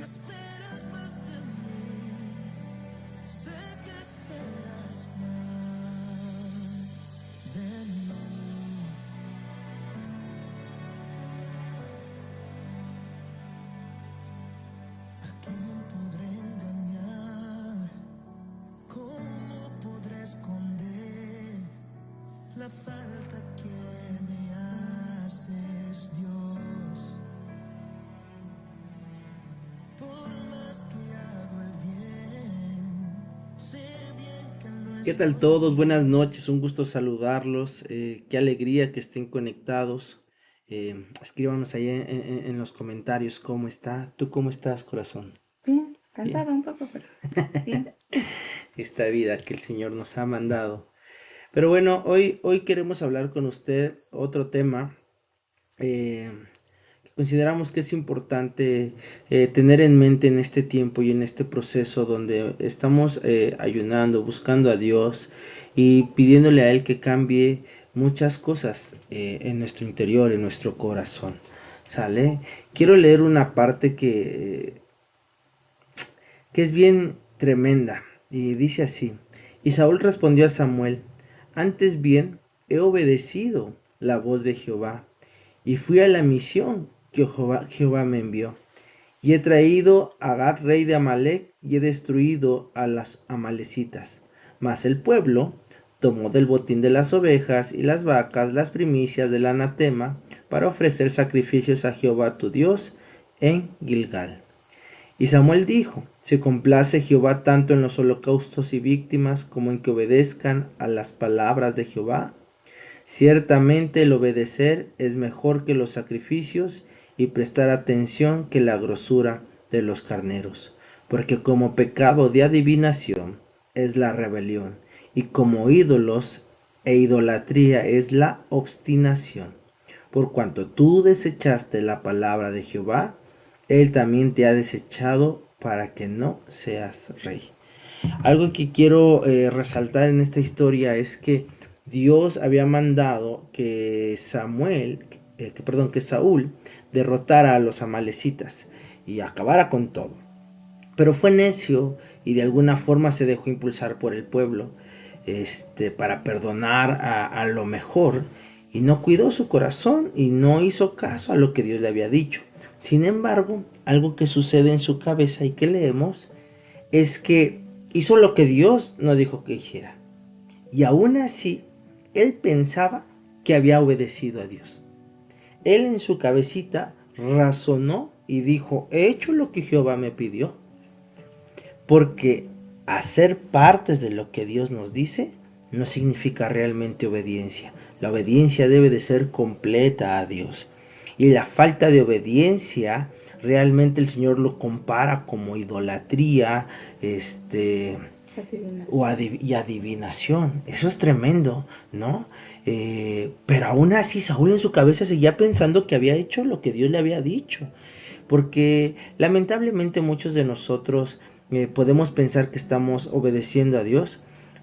esperas más de mí, sé que esperas más de mí. ¿A quién podré engañar? ¿Cómo podré esconder la falta que me haces, Dios? Por más que hago el bien, sé bien que no ¿Qué tal estoy todos? Buenas bien. noches, un gusto saludarlos. Qué alegría que estén conectados. Escríbanos ahí en los comentarios cómo está. ¿Tú cómo estás, corazón? Bien, Bien. cansada un poco, pero bien. Esta vida que el Señor nos ha mandado. Pero bueno, hoy queremos hablar con usted otro tema eh, que consideramos que es importante tener en mente en este tiempo y en este proceso donde estamos ayunando, buscando a Dios y pidiéndole a Él que cambie muchas cosas en nuestro interior, en nuestro corazón. ¿Sale? Quiero leer una parte que es bien tremenda y dice así: y Saúl respondió a Samuel: antes bien he obedecido la voz de Jehová y fui a la misión que Jehová me envió. Y he traído a Agag, rey de Amalec, y he destruido a las amalecitas. Mas el pueblo tomó del botín de las ovejas y las vacas las primicias del anatema para ofrecer sacrificios a Jehová tu Dios en Gilgal. Y Samuel dijo: se complace Jehová tanto en los holocaustos y víctimas como en que obedezcan a las palabras de Jehová. Ciertamente el obedecer es mejor que los sacrificios y prestar atención que la grosura de los carneros, porque como pecado de adivinación es la rebelión, y como ídolos e idolatría es la obstinación. Por cuanto tú desechaste la palabra de Jehová, él también te ha desechado para que no seas rey. Algo que quiero resaltar en esta historia es que Dios había mandado que que Saúl derrotara a los amalecitas y acabara con todo. Pero fue necio y de alguna forma se dejó impulsar por el pueblo, para perdonar a lo mejor, y no cuidó su corazón y no hizo caso a lo que Dios le había dicho. Sin embargo, algo que sucede en su cabeza y que leemos es que hizo lo que Dios no dijo que hiciera. Y aún así, él pensaba que había obedecido a Dios. Él en su cabecita razonó y dijo: he hecho lo que Jehová me pidió. Porque hacer partes de lo que Dios nos dice no significa realmente obediencia. La obediencia debe de ser completa a Dios. Y la falta de obediencia realmente el Señor lo compara como idolatría, y adivinación. Eso es tremendo, ¿no? Pero aún así Saúl en su cabeza seguía pensando que había hecho lo que Dios le había dicho. Porque lamentablemente muchos de nosotros podemos pensar que estamos obedeciendo a Dios,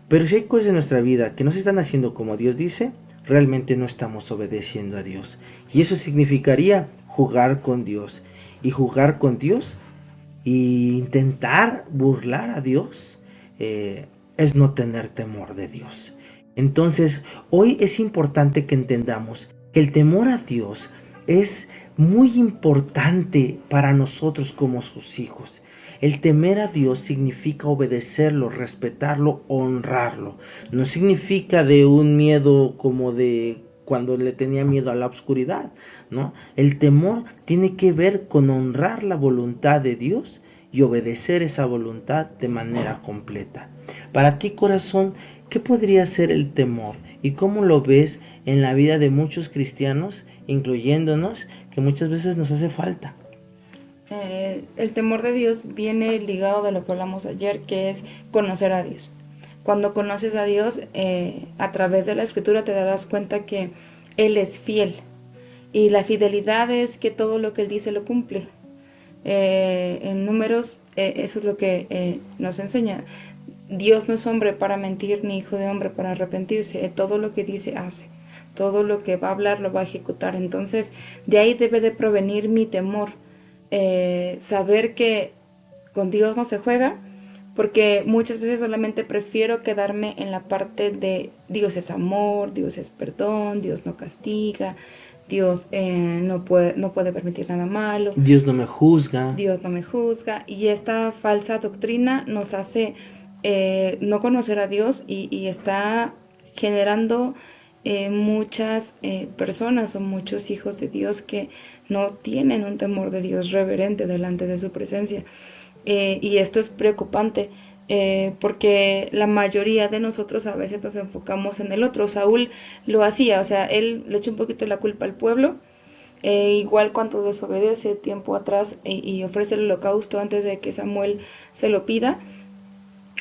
pero si hay cosas en nuestra vida que no se están haciendo como Dios dice, realmente no estamos obedeciendo a Dios. Y eso significaría jugar con Dios. Y jugar con Dios e intentar burlar a Dios es no tener temor de Dios. Entonces, hoy es importante que entendamos que el temor a Dios es muy importante para nosotros como sus hijos. El temer a Dios significa obedecerlo, respetarlo, honrarlo. No significa de un miedo como de cuando le tenía miedo a la oscuridad, ¿no? El temor tiene que ver con honrar la voluntad de Dios y obedecer esa voluntad de manera completa. Para ti, corazón, ¿qué podría ser el temor? ¿Y cómo lo ves en la vida de muchos cristianos, incluyéndonos, que muchas veces nos hace falta? El temor de Dios viene ligado de lo que hablamos ayer, que es conocer a Dios. Cuando conoces a Dios, a través de la escritura te darás cuenta que Él es fiel. Y la fidelidad es que todo lo que Él dice lo cumple. En Números, eso es lo que nos enseña. Dios no es hombre para mentir, ni hijo de hombre para arrepentirse. Todo lo que dice, hace. Todo lo que va a hablar, lo va a ejecutar. Entonces, de ahí debe de provenir mi temor. Saber que con Dios no se juega, porque muchas veces solamente prefiero quedarme en la parte de Dios es amor, Dios es perdón, Dios no castiga, Dios no puede permitir nada malo, Dios no me juzga. Dios no me juzga, y esta falsa doctrina nos hace no conocer a Dios y está generando muchas personas o muchos hijos de Dios que no tienen un temor de Dios reverente delante de su presencia. Y esto es preocupante porque la mayoría de nosotros a veces nos enfocamos en el otro. Saúl lo hacía, o sea, él le echó un poquito la culpa al pueblo. Igual cuando desobedece tiempo atrás y ofrece el holocausto antes de que Samuel se lo pida,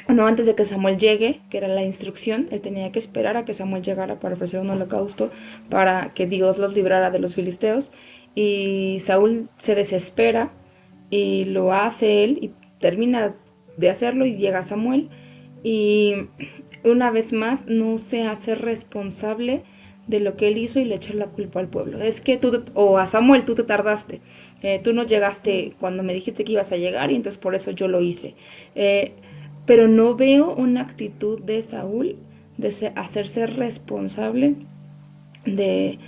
no, antes de que Samuel llegue, que era la instrucción, él tenía que esperar a que Samuel llegara para ofrecer un holocausto para que Dios los librara de los filisteos. Y Saúl se desespera y lo hace él y termina de hacerlo y llega Samuel. Y una vez más no se hace responsable de lo que él hizo y le echa la culpa al pueblo. Es que o a Samuel, tú te tardaste, tú no llegaste cuando me dijiste que ibas a llegar y entonces por eso yo lo hice. Pero no veo una actitud de Saúl de hacerse responsable de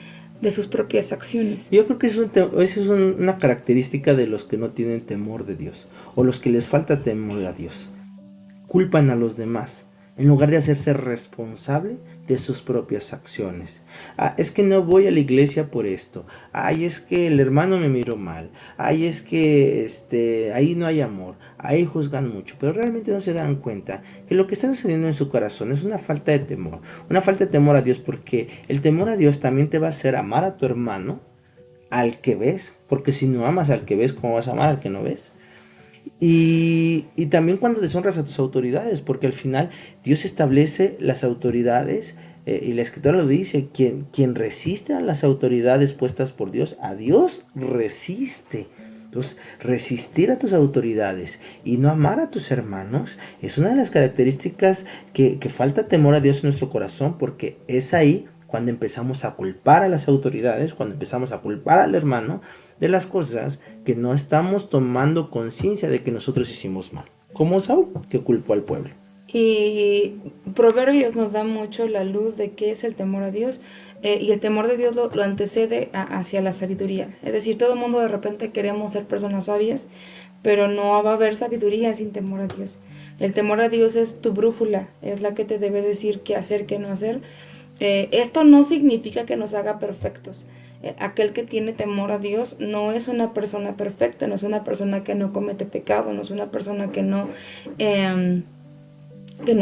sus propias acciones. Yo creo que esa es una característica de los que no tienen temor de Dios, o los que les falta temor a Dios. Culpan a los demás, en lugar de hacerse responsable de sus propias acciones. Es que no voy a la iglesia por esto. Es que el hermano me miró mal. Es que ahí no hay amor. Ahí juzgan mucho, pero realmente no se dan cuenta que lo que está sucediendo en su corazón es una falta de temor. Una falta de temor a Dios, porque el temor a Dios también te va a hacer amar a tu hermano, al que ves, porque si no amas al que ves, ¿cómo vas a amar al que no ves? Y también cuando deshonras a tus autoridades, porque al final Dios establece las autoridades y la escritura lo dice, quien resiste a las autoridades puestas por Dios, a Dios resiste. Entonces, resistir a tus autoridades y no amar a tus hermanos es una de las características que falta temor a Dios en nuestro corazón, porque es ahí cuando empezamos a culpar a las autoridades, cuando empezamos a culpar al hermano de las cosas que no estamos tomando conciencia de que nosotros hicimos mal, como Saúl, que culpó al pueblo. Y Proverbios nos da mucho la luz de qué es el temor a Dios, y el temor de Dios lo antecede hacia la sabiduría. Es decir, todo el mundo de repente queremos ser personas sabias, pero no va a haber sabiduría sin temor a Dios. El temor a Dios es tu brújula, es la que te debe decir qué hacer, qué no hacer. Esto no significa que nos haga perfectos. Aquel que tiene temor a Dios no es una persona perfecta, no es una persona que no comete pecado, no es una persona que no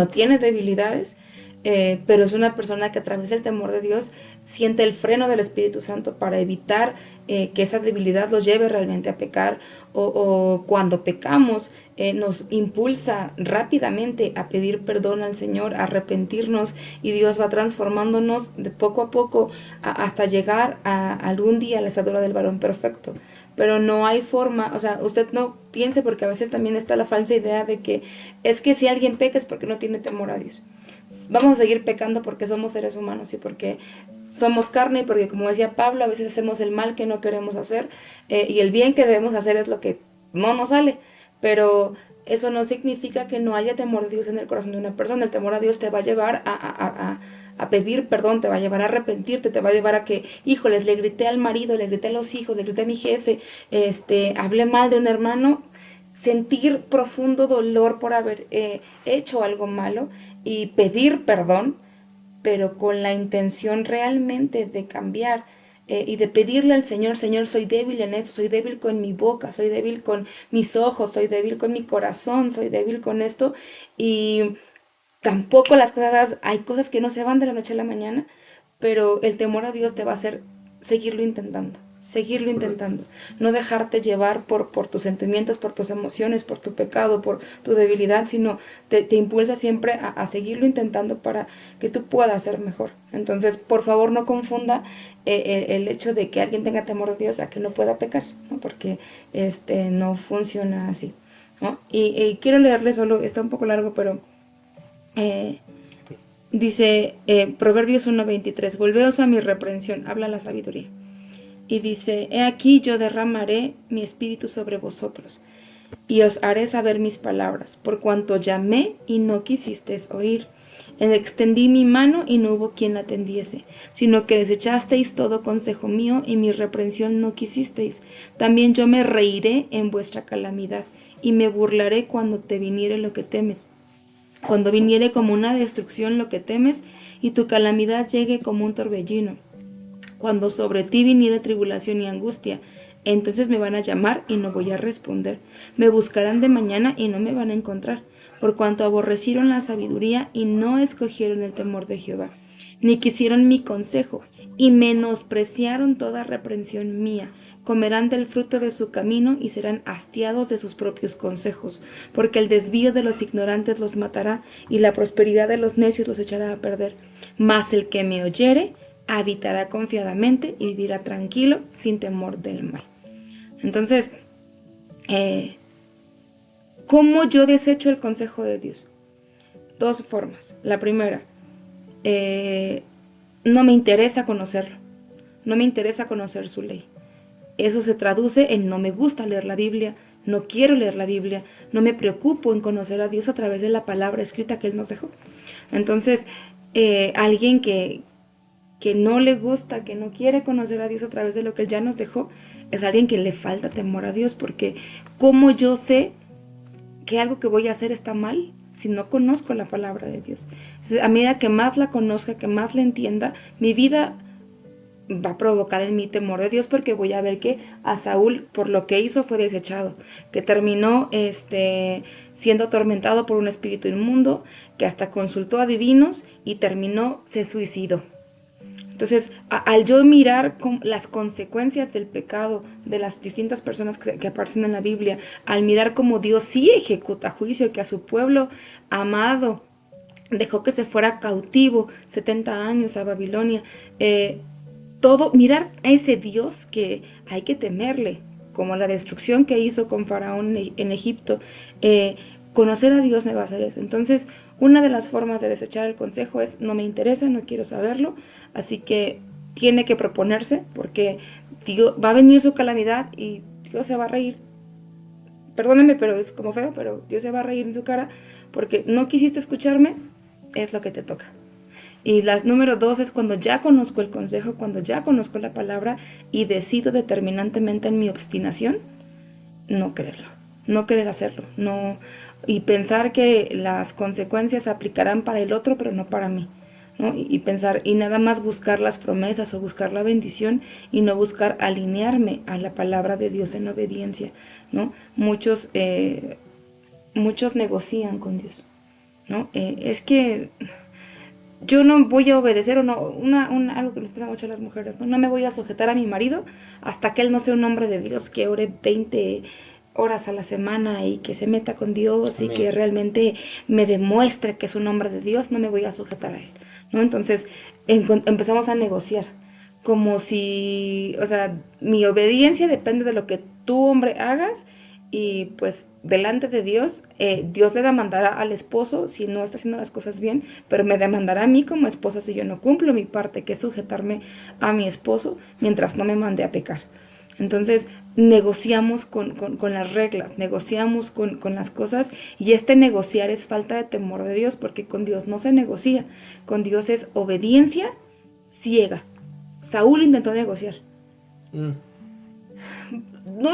tiene debilidades, pero es una persona que a través del temor de Dios siente el freno del Espíritu Santo para evitar que esa debilidad lo lleve realmente a pecar, o cuando pecamos nos impulsa rápidamente a pedir perdón al Señor, a arrepentirnos, y Dios va transformándonos de poco a poco hasta llegar a algún día a la estatura del varón perfecto. Pero no hay forma, o sea, usted no piense, porque a veces también está la falsa idea de que es que si alguien peca es porque no tiene temor a Dios. Vamos a seguir pecando porque somos seres humanos y porque somos carne, y porque, como decía Pablo, a veces hacemos el mal que no queremos hacer, y el bien que debemos hacer es lo que no nos sale. Pero eso no significa que no haya temor de Dios en el corazón de una persona. El temor a Dios te va a llevar a pedir perdón, te va a llevar a arrepentirte, te va a llevar a que, híjoles, le grité al marido, le grité a los hijos, le grité a mi jefe, hablé mal de un hermano. Sentir profundo dolor por haber hecho algo malo y pedir perdón, pero con la intención realmente de cambiar, y de pedirle al Señor: Señor, soy débil en esto, soy débil con mi boca, soy débil con mis ojos, soy débil con mi corazón, soy débil con esto. Y tampoco hay cosas que no se van de la noche a la mañana, pero el temor a Dios te va a hacer seguirlo intentando, no dejarte llevar por tus sentimientos, por tus emociones, por tu pecado, por tu debilidad, sino te impulsa siempre a seguirlo intentando para que tú puedas ser mejor. Entonces, por favor, no confunda el hecho de que alguien tenga temor a Dios a que no pueda pecar, ¿no? Porque no funciona así, ¿no? Y quiero leerle solo, está un poco largo, pero dice Proverbios 1:23: volveos a mi reprensión, habla la sabiduría. Y dice: he aquí yo derramaré mi espíritu sobre vosotros, y os haré saber mis palabras, por cuanto llamé y no quisisteis oír. Extendí mi mano y no hubo quien la tendiese, sino que desechasteis todo consejo mío y mi reprensión no quisisteis. También yo me reiré en vuestra calamidad y me burlaré cuando te viniere lo que temes. Cuando viniere como una destrucción lo que temes y tu calamidad llegue como un torbellino. Cuando sobre ti viniere tribulación y angustia, entonces me van a llamar y no voy a responder. Me buscarán de mañana y no me van a encontrar, por cuanto aborrecieron la sabiduría y no escogieron el temor de Jehová, ni quisieron mi consejo, y menospreciaron toda reprensión mía. Comerán del fruto de su camino y serán hastiados de sus propios consejos, porque el desvío de los ignorantes los matará y la prosperidad de los necios los echará a perder. Mas el que me oyere habitará confiadamente y vivirá tranquilo sin temor del mal. Entonces, ¿cómo yo desecho el consejo de Dios? Dos formas. La primera, no me interesa conocerlo, no me interesa conocer su ley. Eso se traduce en no me gusta leer la Biblia, no quiero leer la Biblia, no me preocupo en conocer a Dios a través de la palabra escrita que Él nos dejó. Entonces, alguien que no le gusta, que no quiere conocer a Dios a través de lo que Él ya nos dejó, es alguien que le falta temor a Dios, porque ¿cómo yo sé que algo que voy a hacer está mal si no conozco la palabra de Dios? Entonces, a medida que más la conozca, que más la entienda, mi vida va a provocar en mí temor de Dios, porque voy a ver que a Saúl, por lo que hizo, fue desechado, que terminó siendo atormentado por un espíritu inmundo, que hasta consultó a divinos y se suicidó. Entonces, al yo mirar las consecuencias del pecado de las distintas personas que aparecen en la Biblia, al mirar cómo Dios sí ejecuta juicio, que a su pueblo amado dejó que se fuera cautivo 70 años a Babilonia, mirar a ese Dios que hay que temerle, como la destrucción que hizo con Faraón en Egipto, conocer a Dios me va a hacer eso. Entonces, una de las formas de desechar el consejo es no me interesa, no quiero saberlo, así que tiene que proponerse, porque Dios, va a venir su calamidad y Dios se va a reír. Perdónenme, pero es como feo, pero Dios se va a reír en su cara porque no quisiste escucharme, es lo que te toca. Y número 2 es cuando ya conozco el consejo, cuando ya conozco la palabra y decido determinantemente en mi obstinación no quererlo, no querer hacerlo, no, y pensar que las consecuencias se aplicarán para el otro, pero no para mí, ¿no? Y pensar, y nada más buscar las promesas o buscar la bendición y no buscar alinearme a la palabra de Dios en obediencia, ¿no? Muchos negocian con Dios, ¿no? Es que yo no voy a obedecer, o no, algo que les pasa mucho a las mujeres, ¿no? No me voy a sujetar a mi marido hasta que él no sea un hombre de Dios, que ore 20 horas a la semana y que se meta con Dios. Amén. Y que realmente me demuestre que es un hombre de Dios, no me voy a sujetar a él, ¿no? Entonces empezamos a negociar, como si, o sea, mi obediencia depende de lo que tú, hombre, hagas, y pues delante de Dios, Dios le demandará al esposo si no está haciendo las cosas bien, pero me demandará a mí como esposa si yo no cumplo mi parte, que es sujetarme a mi esposo mientras no me mande a pecar. Entonces negociamos con las reglas, negociamos con las cosas, y negociar es falta de temor de Dios, porque con Dios no se negocia, con Dios es obediencia ciega. Saúl intentó negociar. No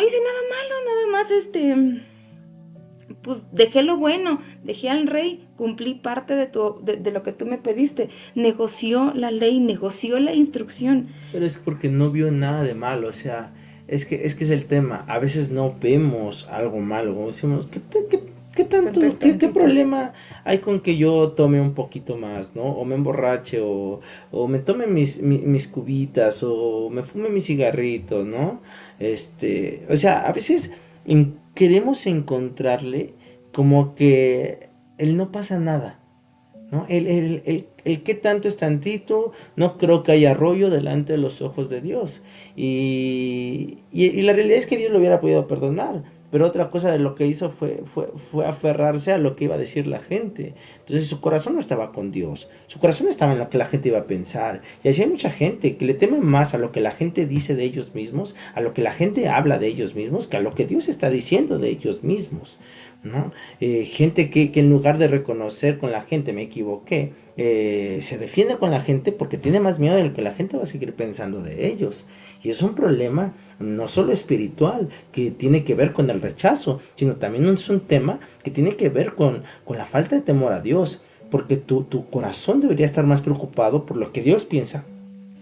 hice nada malo, nada más pues dejé lo bueno, dejé al rey, cumplí parte de lo que tú me pediste. Negoció la ley, negoció la instrucción. Pero es porque no vio nada de malo, o sea, es que es el tema. A veces no vemos algo malo, como decimos, ¿qué tanto, qué problema hay con que yo tome un poquito más, ¿no? O me emborrache, o me tome mis cubitas, o me fume mis cigarritos, ¿no? O sea, a veces queremos encontrarle como que él no pasa nada, ¿no? El qué tanto es tantito, no creo que haya rollo delante de los ojos de Dios. Y la realidad es que Dios lo hubiera podido perdonar, pero otra cosa de lo que hizo fue aferrarse a lo que iba a decir la gente. Entonces su corazón no estaba con Dios, su corazón estaba en lo que la gente iba a pensar. Y así hay mucha gente que le teme más a lo que la gente dice de ellos mismos, a lo que la gente habla de ellos mismos, que a lo que Dios está diciendo de ellos mismos, ¿no? Gente que en lugar de reconocer con la gente, me equivoqué, se defiende con la gente porque tiene más miedo de lo que la gente va a seguir pensando de ellos. Y es un problema no solo espiritual, que tiene que ver con el rechazo, sino también es un tema que tiene que ver con la falta de temor a Dios, porque tu corazón debería estar más preocupado por lo que Dios piensa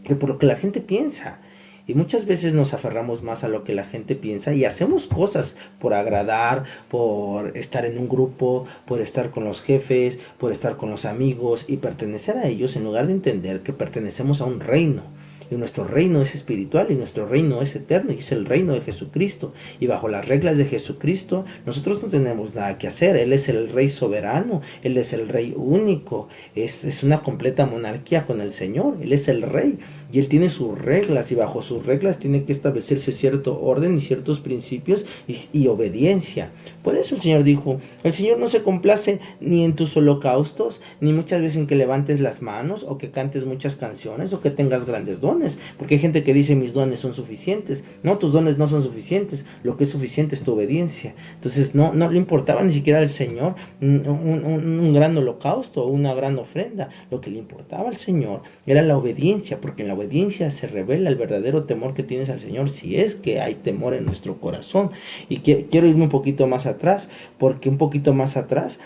que por lo que la gente piensa. Y muchas veces nos aferramos más a lo que la gente piensa y hacemos cosas por agradar, por estar en un grupo, por estar con los jefes, por estar con los amigos y pertenecer a ellos en lugar de entender que pertenecemos a un reino. Y nuestro reino es espiritual y nuestro reino es eterno y es el reino de Jesucristo. Y bajo las reglas de Jesucristo nosotros no tenemos nada que hacer. Él es el rey soberano, Él es el rey único. Es una completa monarquía con el Señor. Él es el rey y Él tiene sus reglas y bajo sus reglas tiene que establecerse cierto orden y ciertos principios y obediencia. Por eso el Señor dijo, el Señor no se complace ni en tus holocaustos, ni muchas veces en que levantes las manos o que cantes muchas canciones o que tengas grandes dones. Porque hay gente que dice mis dones son suficientes. No, tus dones no son suficientes. Lo que es suficiente es tu obediencia. Entonces no le importaba ni siquiera al Señor un gran holocausto o una gran ofrenda. Lo que le importaba al Señor era la obediencia, porque en la obediencia se revela el verdadero temor que tienes al Señor, si es que hay temor en nuestro corazón. Y quiero irme un poquito más atrás, porque un poquito más atrás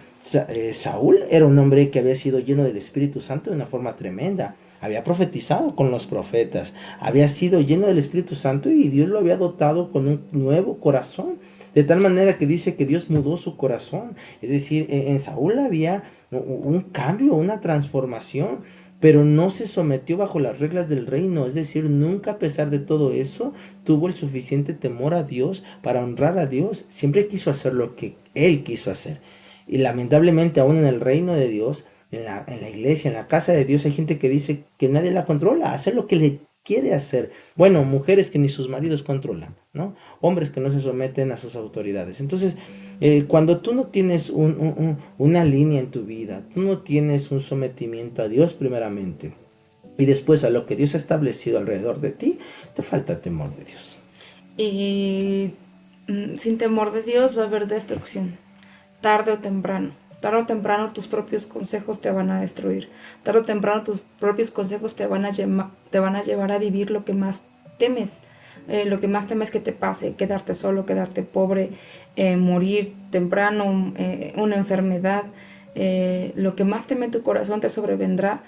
Saúl era un hombre que había sido lleno del Espíritu Santo de una forma tremenda. Había profetizado con los profetas, había sido lleno del Espíritu Santo y Dios lo había dotado con un nuevo corazón. De tal manera que dice que Dios mudó su corazón. Es decir, en Saúl había un cambio, una transformación, pero no se sometió bajo las reglas del reino. Es decir, nunca a pesar de todo eso tuvo el suficiente temor a Dios para honrar a Dios. Siempre quiso hacer lo que él quiso hacer. Y lamentablemente aún en el reino de Dios, en la iglesia, en la casa de Dios, hay gente que dice que nadie la controla, hacer lo que le quiere hacer. Bueno, mujeres que ni sus maridos controlan, ¿no? Hombres que no se someten a sus autoridades. Entonces, cuando tú no tienes una línea en tu vida, tú no tienes un sometimiento a Dios primeramente, y después a lo que Dios ha establecido alrededor de ti, te falta temor de Dios. Y sin temor de Dios va a haber destrucción, tarde o temprano. Tarde o temprano tus propios consejos te van a destruir. Tarde o temprano tus propios consejos te van a llevar a vivir lo que más temes. Lo que más temes que te pase, quedarte solo, quedarte pobre, morir temprano, una enfermedad. Lo que más teme tu corazón te sobrevendrá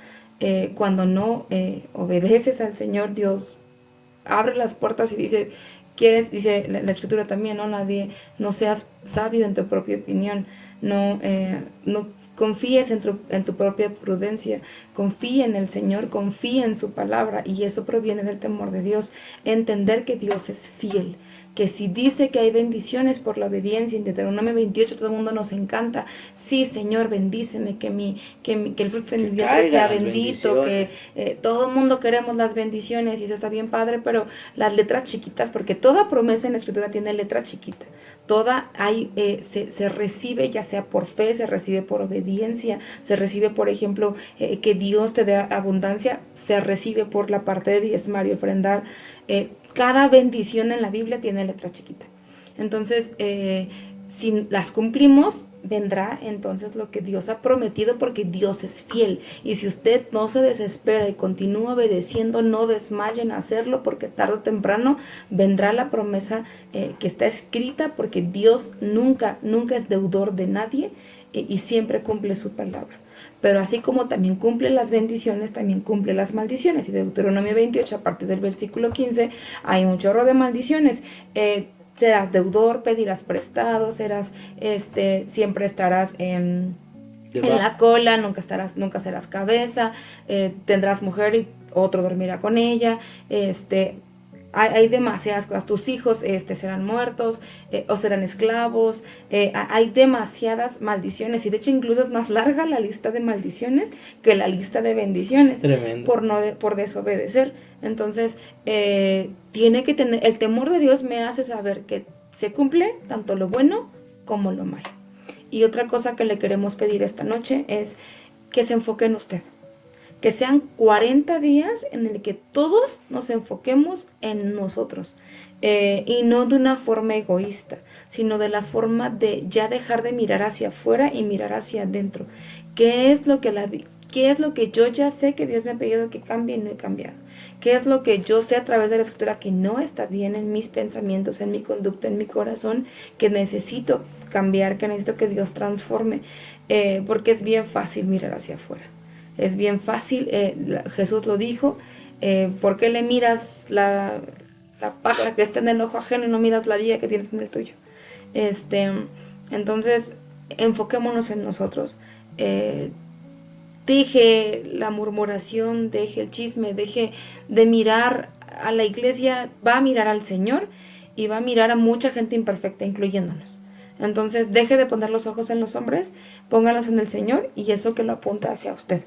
cuando no obedeces al Señor. Dios abre las puertas y dice, dice la Escritura también, no seas sabio en tu propia opinión. No confíes en tu propia prudencia, confía en el Señor, confía en su palabra, y eso proviene del temor de Dios. Entender que Dios es fiel, que si dice que hay bendiciones por la obediencia, en Deuteronomio 28 todo el mundo nos encanta, sí Señor, bendíceme, que el fruto de mi vientre sea bendito, que todo el mundo queremos las bendiciones, y eso está bien padre, pero las letras chiquitas, porque toda promesa en la Escritura tiene letra chiquita, toda se recibe ya sea por fe, se recibe por obediencia, se recibe, por ejemplo, que Dios te dé abundancia, se recibe por la parte de diezmar y ofrendar. Cada bendición en la Biblia tiene letra chiquita. Entonces, si las cumplimos, vendrá entonces lo que Dios ha prometido, porque Dios es fiel. Y si usted no se desespera y continúa obedeciendo, no desmaye en hacerlo, porque tarde o temprano vendrá la promesa que está escrita, porque Dios nunca es deudor de nadie y siempre cumple su palabra. Pero así como también cumple las bendiciones, también cumple las maldiciones. Y de Deuteronomio 28, a partir del versículo 15, hay un chorro de maldiciones. Serás deudor, pedirás prestado, siempre estarás en la cola, nunca serás cabeza, tendrás mujer y otro dormirá con ella, hay demasiadas cosas. Tus hijos serán muertos o serán esclavos. Hay demasiadas maldiciones. Y de hecho incluso es más larga la lista de maldiciones que la lista de bendiciones. Tremendo. Por desobedecer. Entonces, tiene que tener, el temor de Dios me hace saber que se cumple tanto lo bueno como lo malo. Y otra cosa que le queremos pedir esta noche es que se enfoque en usted. Que sean 40 días en el que todos nos enfoquemos en nosotros. Y no de una forma egoísta, sino de la forma de ya dejar de mirar hacia afuera y mirar hacia adentro. ¿Qué es lo que yo ya sé que Dios me ha pedido que cambie y no he cambiado? ¿Qué es lo que yo sé a través de la escritura que no está bien en mis pensamientos, en mi conducta, en mi corazón, que necesito cambiar, que necesito que Dios transforme? Porque es bien fácil mirar hacia afuera. Es bien fácil, Jesús lo dijo, ¿por qué le miras la paja que está en el ojo ajeno y no miras la viga que tienes en el tuyo? Entonces, enfoquémonos en nosotros. Deje la murmuración, deje el chisme, deje de mirar a la iglesia, va a mirar al Señor y va a mirar a mucha gente imperfecta, incluyéndonos. Entonces, deje de poner los ojos en los hombres, póngalos en el Señor y eso que lo apunta hacia usted.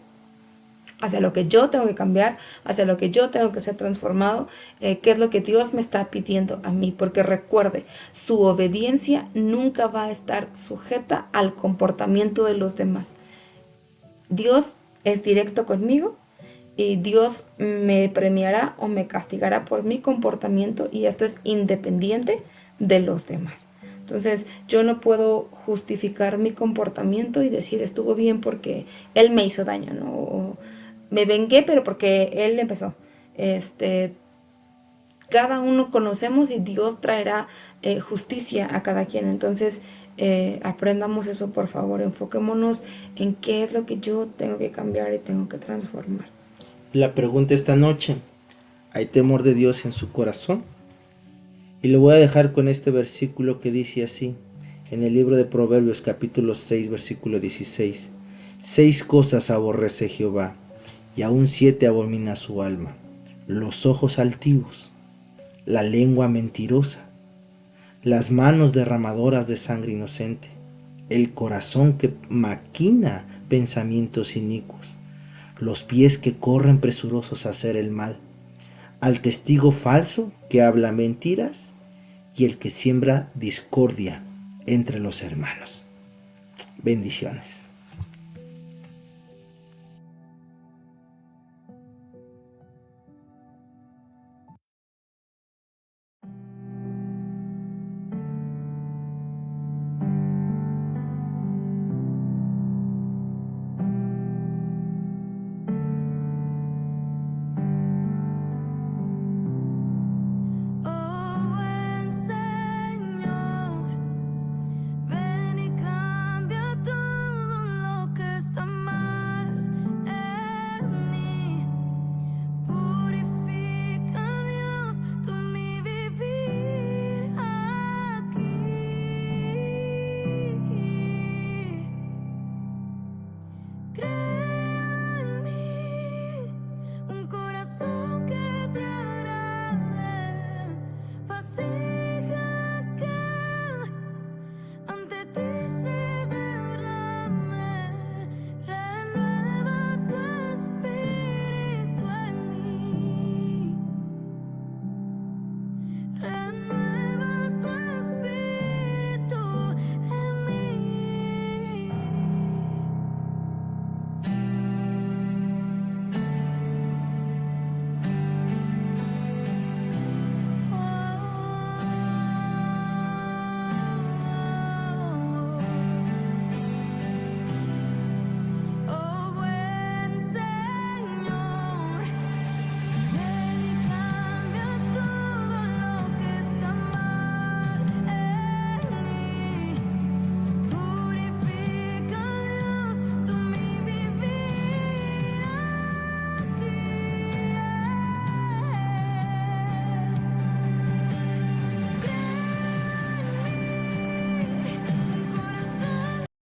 Hacia lo que yo tengo que cambiar, hacia lo que yo tengo que ser transformado, qué es lo que Dios me está pidiendo a mí, porque recuerde, su obediencia nunca va a estar sujeta al comportamiento de los demás. Dios es directo conmigo y Dios me premiará o me castigará por mi comportamiento y esto es independiente de los demás. Entonces yo no puedo justificar mi comportamiento y decir estuvo bien porque él me hizo daño, ¿no? O me vengué pero porque él empezó. Cada uno conocemos y Dios traerá justicia a cada quien. Entonces aprendamos eso, por favor. Enfoquémonos en qué es lo que yo tengo que cambiar y tengo que transformar. La pregunta esta noche: ¿hay temor de Dios en su corazón? Y lo voy a dejar con este versículo que dice así, en el libro de Proverbios capítulo 6, versículo 16. 6 cosas aborrece Jehová, y aún 7 abomina su alma: los ojos altivos, la lengua mentirosa, las manos derramadoras de sangre inocente, el corazón que maquina pensamientos inicuos, los pies que corren presurosos a hacer el mal, al testigo falso que habla mentiras y el que siembra discordia entre los hermanos. Bendiciones.